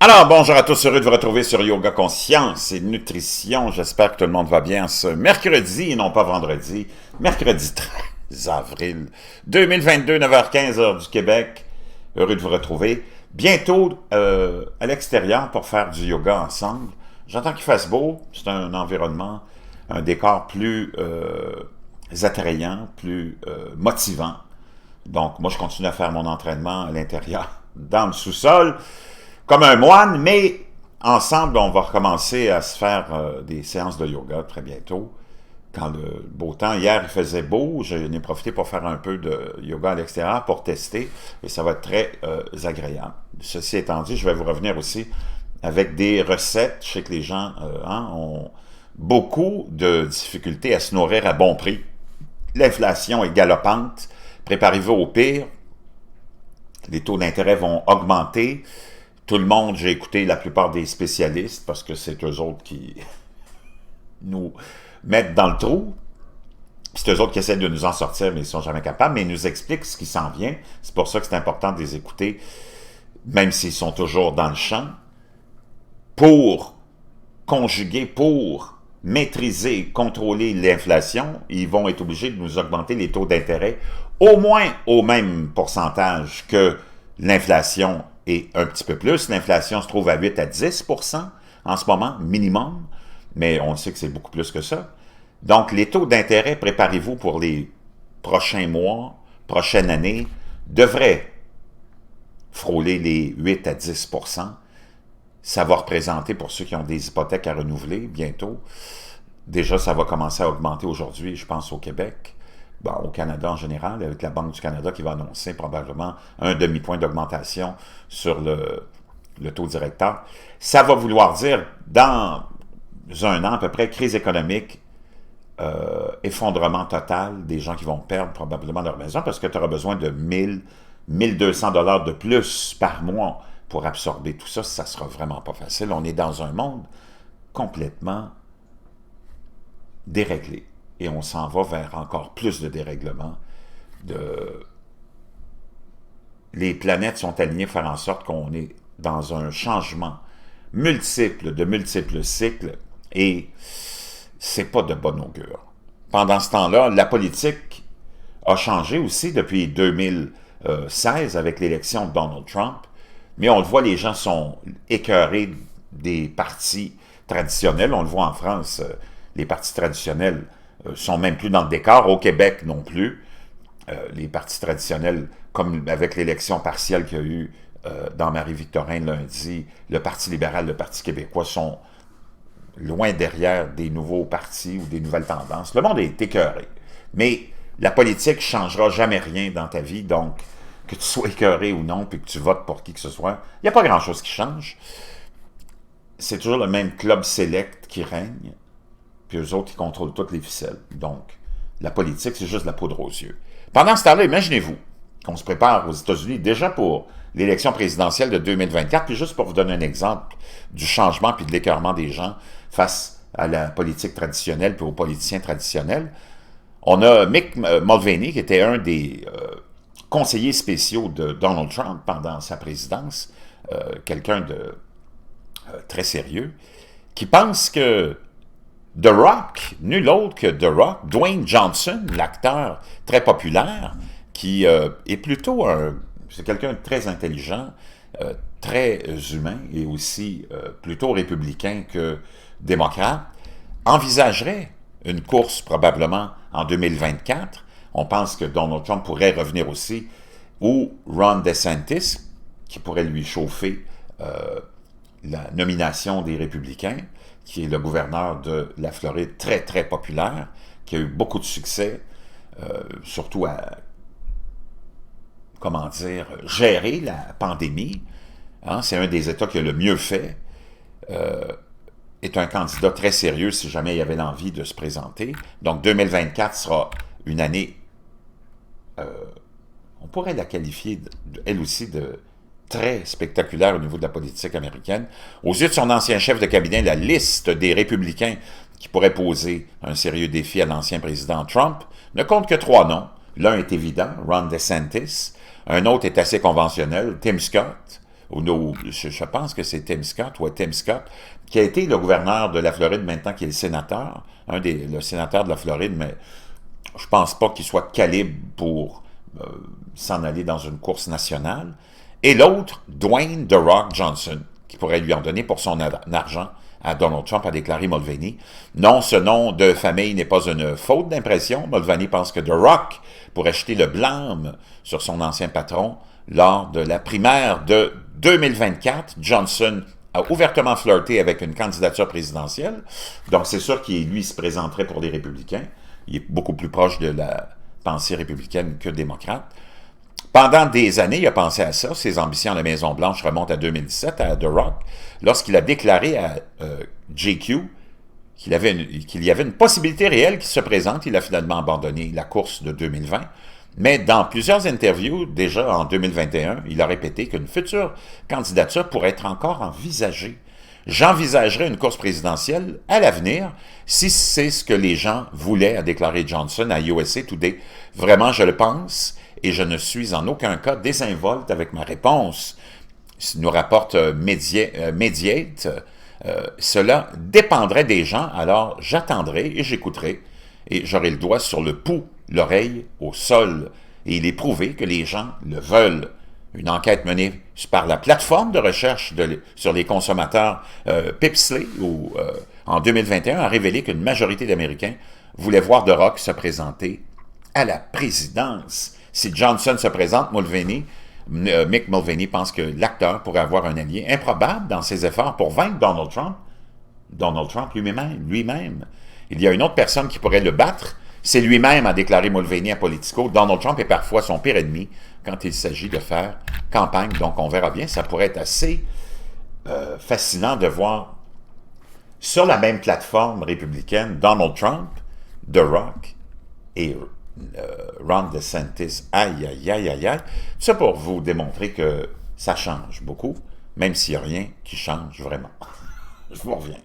Alors, bonjour à tous, heureux de vous retrouver sur Yoga Conscience et Nutrition. J'espère que tout le monde va bien ce mercredi, et non pas vendredi, mercredi 13 avril 2022, 9h15, heure du Québec. Heureux de vous retrouver. Bientôt à l'extérieur pour faire du yoga ensemble. J'entends qu'il fasse beau, c'est un environnement, un décor plus attrayant, plus motivant. Donc, moi, je continue à faire mon entraînement à l'intérieur, dans le sous-sol, comme un moine, mais ensemble, on va recommencer à se faire des séances de yoga très bientôt. Quand le beau temps, hier, il faisait beau, j'en ai profité pour faire un peu de yoga à l'extérieur pour tester, et ça va être très agréable. Ceci étant dit, je vais vous revenir aussi avec des recettes. Je sais que les gens ont beaucoup de difficultés à se nourrir à bon prix. L'inflation est galopante. Préparez-vous au pire. Les taux d'intérêt vont augmenter. Tout le monde, j'ai écouté la plupart des spécialistes parce que c'est eux autres qui nous mettent dans le trou. C'est eux autres qui essaient de nous en sortir, mais ils ne sont jamais capables, mais ils nous expliquent ce qui s'en vient. C'est pour ça que c'est important de les écouter, même s'ils sont toujours dans le champ, pour conjuguer, pour maîtriser, contrôler l'inflation. Ils vont être obligés de nous augmenter les taux d'intérêt au moins au même pourcentage que l'inflation et un petit peu plus. L'inflation se trouve à 8 à 10% en ce moment, minimum, mais on sait que c'est beaucoup plus que ça. Donc, les taux d'intérêt, préparez-vous pour les prochains mois, prochaine année, devraient frôler les 8 à 10%. Ça va représenter, pour ceux qui ont des hypothèques à renouveler bientôt, déjà ça va commencer à augmenter aujourd'hui, je pense, au Québec. Bon, au Canada en général, avec la Banque du Canada qui va annoncer probablement un demi-point d'augmentation sur le taux directeur. Ça va vouloir dire, dans un an à peu près, crise économique, effondrement total, des gens qui vont perdre probablement leur maison parce que tu auras besoin de 1 200 $ de plus par mois pour absorber tout ça. Ça sera vraiment pas facile. On est dans un monde complètement déréglé. Et on s'en va vers encore plus de dérèglement. Les planètes sont alignées pour faire en sorte qu'on est dans un changement de multiples cycles, et c'est pas de bon augure. Pendant ce temps-là, la politique a changé aussi depuis 2016 avec l'élection de Donald Trump, mais on le voit, les gens sont écœurés des partis traditionnels. On le voit en France, les partis traditionnels sont même plus dans le décor. Au Québec non plus. Les partis traditionnels, comme avec l'élection partielle qu'il y a eu dans Marie-Victorin lundi, le Parti libéral, le Parti québécois sont loin derrière des nouveaux partis ou des nouvelles tendances. Le monde est écœuré. Mais la politique ne changera jamais rien dans ta vie, donc que tu sois écœuré ou non, puis que tu votes pour qui que ce soit, il n'y a pas grand-chose qui change. C'est toujours le même club select qui règne, puis eux autres, ils contrôlent toutes les ficelles. Donc, la politique, c'est juste la poudre aux yeux. Pendant ce temps-là, imaginez-vous qu'on se prépare aux États-Unis déjà pour l'élection présidentielle de 2024, puis juste pour vous donner un exemple du changement puis de l'écœurement des gens face à la politique traditionnelle puis aux politiciens traditionnels, on a Mick Mulvaney, qui était un des conseillers spéciaux de Donald Trump pendant sa présidence, quelqu'un de très sérieux, qui pense que The Rock, nul autre que The Rock, Dwayne Johnson, l'acteur très populaire, qui est plutôt c'est quelqu'un de très intelligent, très humain et aussi plutôt républicain que démocrate, envisagerait une course probablement en 2024. On pense que Donald Trump pourrait revenir aussi, ou Ron DeSantis, qui pourrait lui chauffer la nomination des républicains, qui est le gouverneur de la Floride, très, très populaire, qui a eu beaucoup de succès, surtout à, comment dire, gérer la pandémie. Hein, c'est un des États qui a le mieux fait. Est un candidat très sérieux si jamais il avait l'envie de se présenter. Donc 2024 sera une année, on pourrait la qualifier, elle aussi, de très spectaculaire au niveau de la politique américaine. Aux yeux de son ancien chef de cabinet, la liste des républicains qui pourraient poser un sérieux défi à l'ancien président Trump ne compte que 3 noms. L'un est évident, Ron DeSantis. Un autre est assez conventionnel, Tim Scott, je pense que c'est Tim Scott, ouais, Tim Scott, qui a été le gouverneur de la Floride maintenant, qui est le sénateur, le sénateur de la Floride, mais je pense pas qu'il soit calibre pour s'en aller dans une course nationale. Et l'autre, Dwayne The Rock Johnson, qui pourrait lui en donner pour son argent à Donald Trump, a déclaré Mulvaney. Non, ce nom de famille n'est pas une faute d'impression. Mulvaney pense que The Rock pourrait jeter le blâme sur son ancien patron lors de la primaire de 2024. Johnson a ouvertement flirté avec une candidature présidentielle. Donc, c'est sûr qu'il, lui, se présenterait pour les républicains. Il est beaucoup plus proche de la pensée républicaine que démocrate. Pendant des années, il a pensé à ça. Ses ambitions à la Maison-Blanche remontent à 2017, à The Rock, lorsqu'il a déclaré à JQ qu'il y avait une possibilité réelle qui se présente. Il a finalement abandonné la course de 2020. Mais dans plusieurs interviews, déjà en 2021, il a répété qu'une future candidature pourrait être encore envisagée. J'envisagerais une course présidentielle à l'avenir si c'est ce que les gens voulaient, a déclaré Johnson à USA Today. Vraiment, je le pense et je ne suis en aucun cas désinvolte avec ma réponse. Nous rapporte Mediate. Cela dépendrait des gens, alors j'attendrai et j'écouterai et j'aurai le doigt sur le pouls, l'oreille au sol. Et il est prouvé que les gens le veulent. Une enquête menée par la plateforme de recherche sur les consommateurs Pipsley en 2021 a révélé qu'une majorité d'Américains voulaient voir The Rock se présenter à la présidence. Si Johnson se présente, Mick Mulvaney pense que l'acteur pourrait avoir un allié improbable dans ses efforts pour vaincre Donald Trump. Donald Trump lui-même. Il y a une autre personne qui pourrait le battre. C'est lui-même, a déclaré Mulvaney à Politico. Donald Trump est parfois son pire ennemi quand il s'agit de faire campagne. Donc, on verra bien. Ça pourrait être assez fascinant de voir sur la même plateforme républicaine Donald Trump, The Rock et Ron DeSantis. Aïe, aïe, aïe, aïe, aïe. Ça pour vous démontrer que ça change beaucoup, même s'il n'y a rien qui change vraiment. Je vous reviens.